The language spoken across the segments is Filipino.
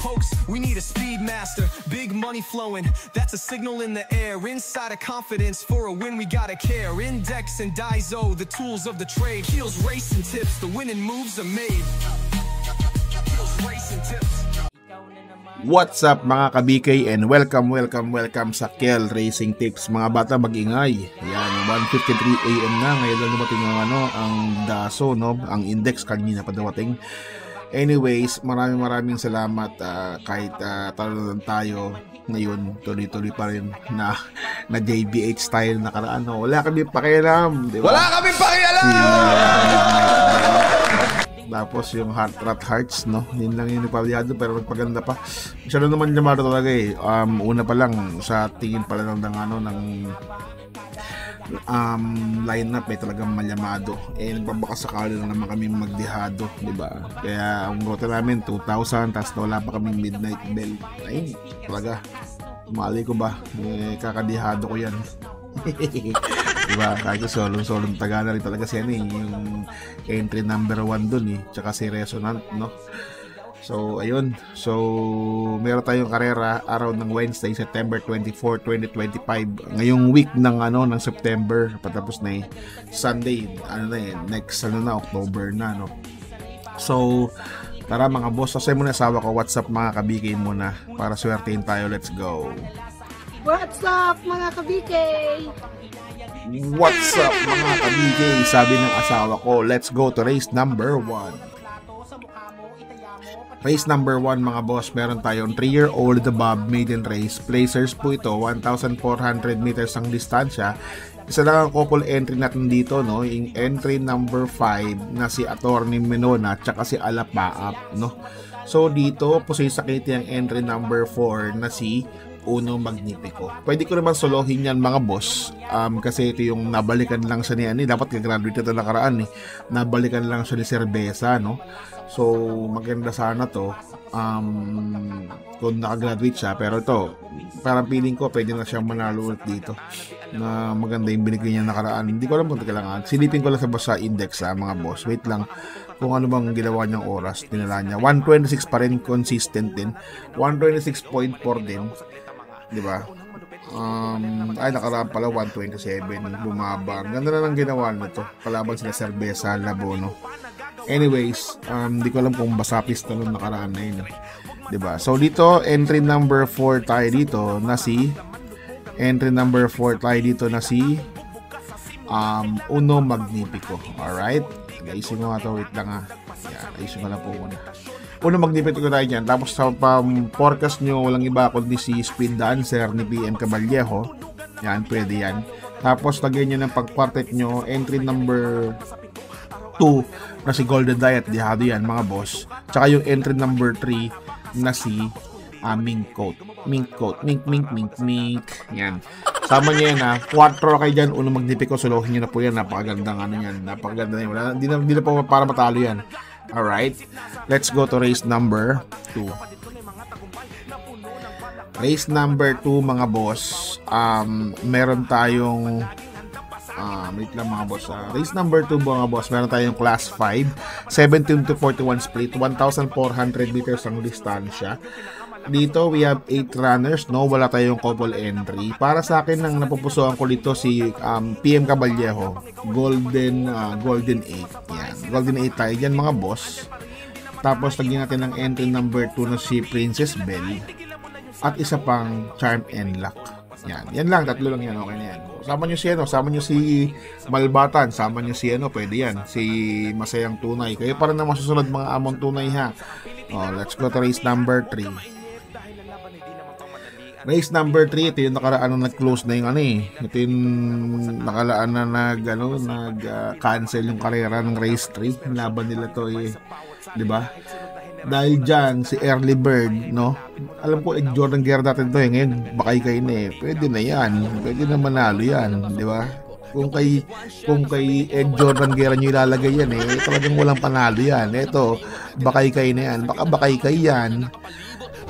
hoax, we need a speed master. Big money flowing, that's a signal in the air. Inside of confidence, for a win we gotta care. Index and Daiso, the tools of the trade. Heels, racing tips, the winning moves are made. Heels, racing tips. What's up mga ka-BK and welcome sa Kel Racing Tips. Mga bata, mag-ingay. Ayan, 1:53 AM na. Ngayon lang dumating ang DASO, no? Ang index kanina pa dumating. Anyways, maraming salamat kahit talo lang tayo ngayon, tuloy-tuloy pa rin na JBH style nakaraan. No? Wala kami pakialam, di ba? Wala kami pakialam! Tapos yung Rat Hearts, no? Yun lang yung ipalyado, pero magpaganda pa. Masyado naman Yamato talaga eh. Una pa lang, sa tingin pala ng lineup eh, talagang malyamado. Eh, nagbabakasakali lang naman kami magdihado, di ba? Kaya ang rota namin, 2,000, tapos wala pa kaming midnight bell. Ay, talaga. Mali ko ba? Kakadihado ko yan. Diba? Kahit solong Tagana rin talaga siya yung entry number 1 dun eh. Tsaka si Resonant, no? So, ayun. So, meron tayong karera araw ng Wednesday, September 24, 2025. Ngayong week ng September, patapos na eh. Sunday, October na, no? So, tara mga boss, sasay muna asawa ko. What's up mga ka-BK muna para swertein tayo. Let's go. What's up mga ka-BK? What's up mga ka-BK? Sabi ng asawa ko, let's go to race number 1. Race number 1 mga boss, meron tayong 3-year-old above maiden race. Placers po ito, 1,400 meters ang distansya. Isa lang ang couple entry natin dito, no? Yung entry number 5 na si Attorney Menona tsaka si Alapaap, no? So dito po sa sakiti ang entry number 4 na si Uno Magnifico. Pwede ko naman solohin yan mga boss, kasi ito yung nabalikan lang siya ni dapat ka-graduate ito nakaraan eh. Nabalikan lang siya ni Cerveza, no? So maganda sana to kung nakagraduate siya, pero ito parang feeling ko pwede na siyang manalo ulit dito na maganda yung binigay niya nakaraan. Hindi ko alam kung kailangan, silipin ko lang sa index mga boss. Wait lang kung ano bang ginawa niyang oras, tinala niya 126 pa rin, consistent din, 126.4 din, di ba? Ay nakaraan pala 127, bumaba. Ganda na lang ginawa nito, kalaban sila Cerveza, Labono. Anyways, di ko alam kung basa pista nung nakaraan na yun, di ba? So dito entry number 4 tayo dito na si Uno Magnifico. Alright, ayusin mo nga to, wait lang ayusin ko lang po muna. Uno Magnifico tayo dyan. Tapos sa forecast nyo, walang iba kundi si Speed Dancer ni PM Caballejo. Yan, pwede yan. Tapos lagyan nyo ng pag-quartet nyo, entry number 2 na si Golden Diet, dihado yan mga boss. Tsaka yung entry number 3 na si Mink Coat. Yan. Sama niya yan 4 kayo dyan, Uno Magnifico, solohin nyo na po yan. Napakagandang yan. Napakaganda yan. Hindi na po para matalo yan. Alright. Let's go to race number 2. Race number 2 mga boss. Meron tayong wait lang mga boss. Race number 2 mga boss, meron tayong class 5, 17 to 41 split, 1,400 meters ang distansya. Dito we have 8 runners, no? Wala tayong couple entry. Para sa akin, nang napupusuan ko dito si PM Caballejo, Golden 8. Yan, Golden 8 tayo dyan mga boss. Tapos lagyan natin ng entry number 2 na si Princess Belle at isa pang Charm and Luck. Yan lang, tatlo lang yan, okay na yan. Sama nyo si Malbatan, sama nyo si pwede yan, si Masayang Tunay. Kayo para na masusunod mga among tunay ha. Let's go to race number 3. Race number 3, ito yung nakaraan na nag-close na yung ito yung nakalaan na nag-cancel yung karera ng race 3. Laban nila to di ba? Dahil dyan, si Early Bird, no? Alam ko, Jordan Guerra natin to ngayon, bakay kayo na pwede na yan, pwede na manalo yan, di ba? Kung kay Jordan Guerra nyo ilalagay yan talagang walang panalo yan. Ito, bakay kayo na yan, baka bakay kayo yan.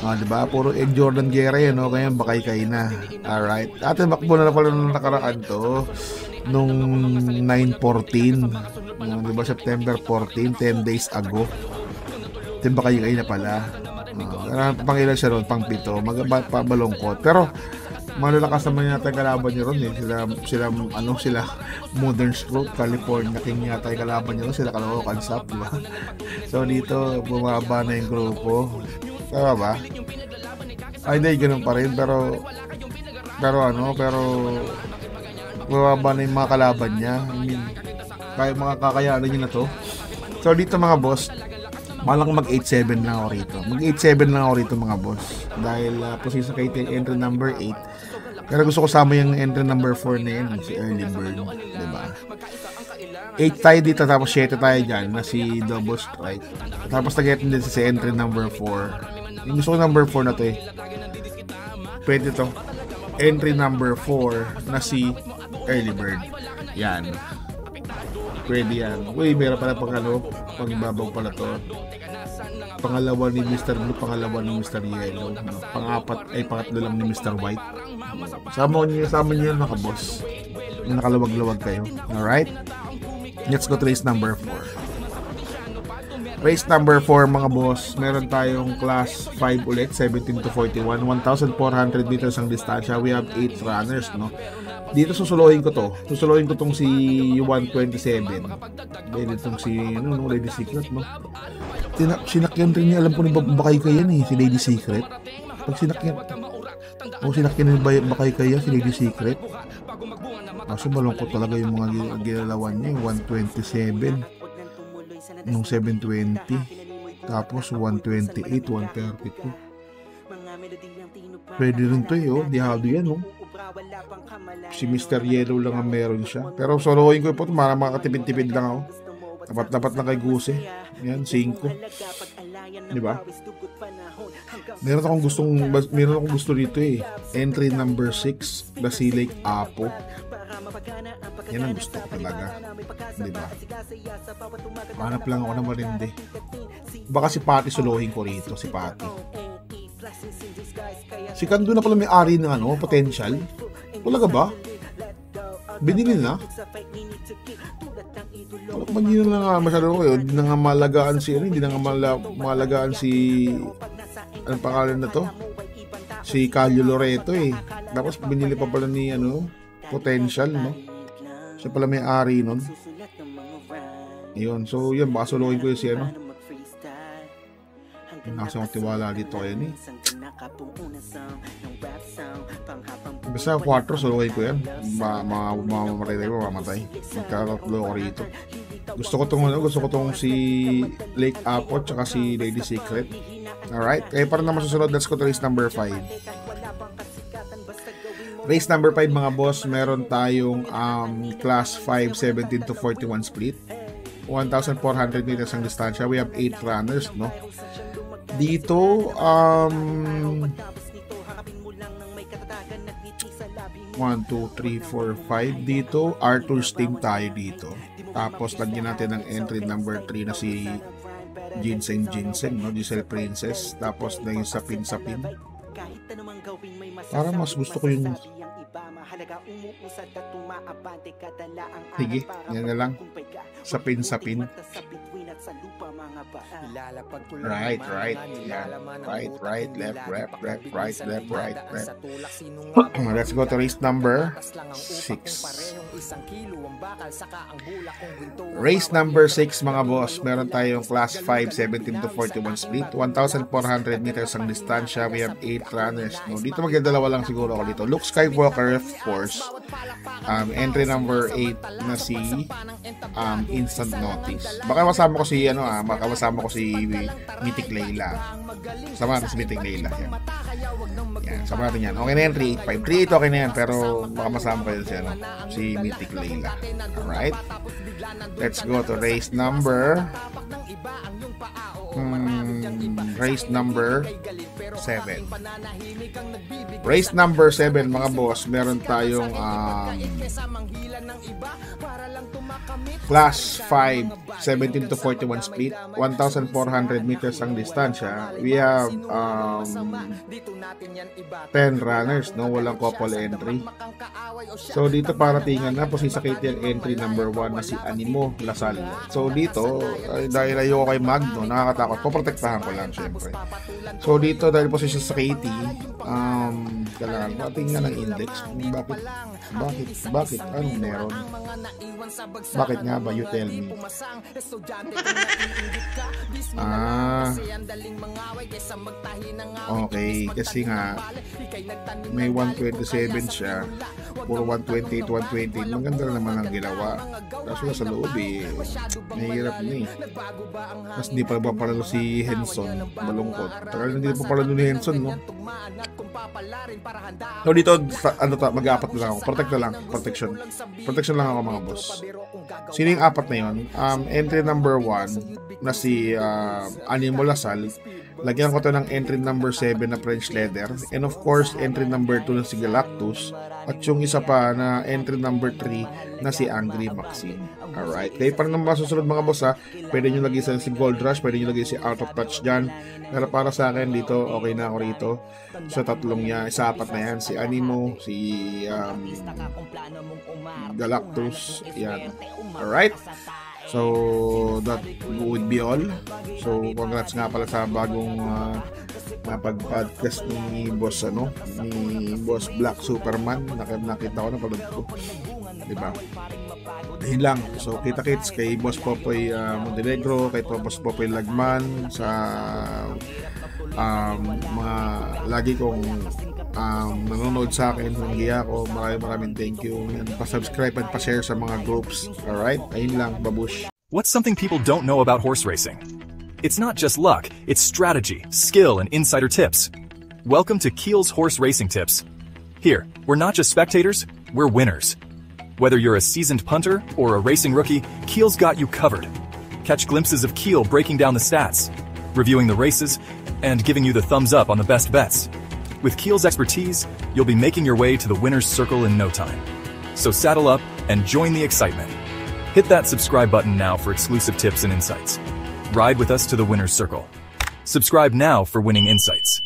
Diba? Puro Jordan Guerra yan, kaya bakay kayo na. Alright, atin makbo na pala nung nakaraan to nung 9/14, diba? September 14, 10 days ago. Baka kayo na pala. Pangilan siya ron, pang 7, pabalongkot. Pero malalakas naman yata yung kalaban niya ron eh. Sila Modern Stroke, California King yata yung kalaban niya ron. Sila Caloocan Sap, diba? So dito, bumaba na yung grupo. Tama ba? Ay, hindi, ganun pa rin. Pero bumaba na yung mga kalaban niya. I mean, kaya mga kakayanan niya na to. So dito mga boss, malang mag 8-7 lang ako rito. Mag 8-7 lang ako rito mga boss. Dahil position kay entry number 8. Pero gusto ko sama yung entry number 4 na yun, si Early Bird. Diba? 8 tayo dito, tapos 7 tayo dyan, na si Double Strike. Tapos nag-get din si entry number 4. Yung gusto ko number 4 na to eh. Pwede to. Entry number 4 na si Early Bird. Yan. Pwede yan. Uy, meron pala pang-ibabaw pala to. Pangalawa ni Mr. Blue, pangalawa ni Mr. Yellow. Pangatlo lang ni Mr. White. Sama niyo yan mga boss. Nakaluwag-luwag kayo. Alright? Let's go to race number 4. Race number 4 mga boss. Meron tayong class 5 ulit, 17 to 41. 1,400 meters ang distansya. We have 8 runners, no? Dito susuluhin ko tong si 127. Dito tong si Lady Secret, no? Sinakyan rin niya, alam ko ni Bakay Kaya yan eh, si Lady Secret. Pag sinakyan ni Bakay Kaya si Lady Secret. Kaso malungkot talaga yung mga ginalawan niya, 127, yung 720, tapos 128, 132. Pwede rin to eh, oh, dihado yan, oh. Si Mr. Yellow lang ang meron siya. Pero solohin ko po ito, makakatipid-tipid lang ako. Dapat lang kay Guse. Yan, 5. Diba? Meron akong gusto dito eh. Entry number 6, the Sea Lake Apo. Yan ang gusto ko talaga. Diba? Hanap lang ako na marindi. Baka si Patty solohin ko rito, si Patty. Si Kando na pala may ari ng potential. Wala ka ba? Binili na? Wala ba hindi na nga masyado kayo? Hindi na nga malagaan si anong pangalan na to? Si Calio Loreto eh. Tapos binili pa pala ni potential, no? Siya pala may ari nun. Yun, so yun, baka suluhin ko yung si nasa akong tiwala dito kayo ni. Basta 4, suluhin ko yan. Mamamatay tayo, mamamatay. Magkakatlo ko rito. Gusto ko tong si Lake Apo tsaka si Lady Secret. Alright, kaya para naman susunod, let's go to race number 5. Race number 5 mga boss, meron tayong class 5, 17 to 41 split. 1,400 meters ang distansya. We have 8 runners, no? Dito 1, 2, 3, 4, 5 dito. Arthur's team tayo dito. Tapos lagyan natin ng entry number 3 na si Ginseng, no? Giselle Princess. Tapos na yung sapin. Para mas gusto ko yung sige, yan na lang. Sapin. Right. Yan. Right. Left. Right. Let's go to race number 6. Race number 6 mga boss. Meron tayong class 5, 17 to 41 split. 1,400 meters ang distansya. We have 8 runners. No, dito magdadalawa lang siguro ako dito. Luke Skywalker, of course. Entry number 8 na si Instant Notice. Baka masama ko si Mythic Layla. Sama natin si Mythic Layla. Yan, sama natin yan. Okay na yan, 385. 385 okay na yan, pero baka masama ko yun si Mythic Layla. Alright? Let's go to race number 7. Race number 7 mga boss, meron tayong Class 5, 17 to 41 split, 1,400 meters ang distansya. We have 10 runners, no? Walang couple entry. So dito para tingnan na po si Sakiti ang entry number 1 na si Animo Lasal. So dito, dahil ayoko kay Magno, nakakatakot, poprotektahan ko lang syempre. So dito dahil po si Sakiti, kailangan patingnan ang index. Bakit? Anong meron? Bakit nga ba? You tell me. Okay, kasi nga may 127 siya, puro 128, 120. Maganda naman ang ginawa. Kaso sa loob mahirap na Mas hindi pa palalo si Henson. Malungkot. Tagal hindi pa palalo ni Henson, no? So dito, mag-aapat na lang ako. Protection lang ako, mga boss. Sino yung apat na yun? Entry number 1 na si Animo Lasal. Lagyan ko to ng entry number 7 na French Leather. And of course, entry number 2 na si Galactus. At yung isa pa na entry number 3 na si Angry Maxine. Alright. Kaya para naman masusunod, mga boss, pwede nyo lagay si Gold Rush, pwede nyo lagay si Out of Touch dyan. Pero para sa akin dito, okay na ako rito. So tatlong niya, apat na yan. Si Animo, si Galactus. Yan. Alright. So that would be all. So congrats nga pala sa bagong napag-podcast ni Boss ni Boss Black Superman. Nakita ko na pala ko. Diba? Yun lang. So kita-kits kay Boss Popoy Montenegro, kay Boss Popoy Lagman sa mga lagi kong nanonood sa akin, nangiya ako. Maraming thank you. And pa-subscribe at pa-share sa mga groups. Alright? Ayun lang, babush. What's something people don't know about horse racing? It's not just luck, it's strategy, skill, and insider tips. Welcome to Keel's Horse Racing Tips. Here, we're not just spectators, we're winners. Whether you're a seasoned punter or a racing rookie, Keel's got you covered. Catch glimpses of Keel breaking down the stats, reviewing the races, and giving you the thumbs up on the best bets. With Keel's expertise, you'll be making your way to the winner's circle in no time. So saddle up and join the excitement. Hit that subscribe button now for exclusive tips and insights. Ride with us to the winner's circle. Subscribe now for winning insights.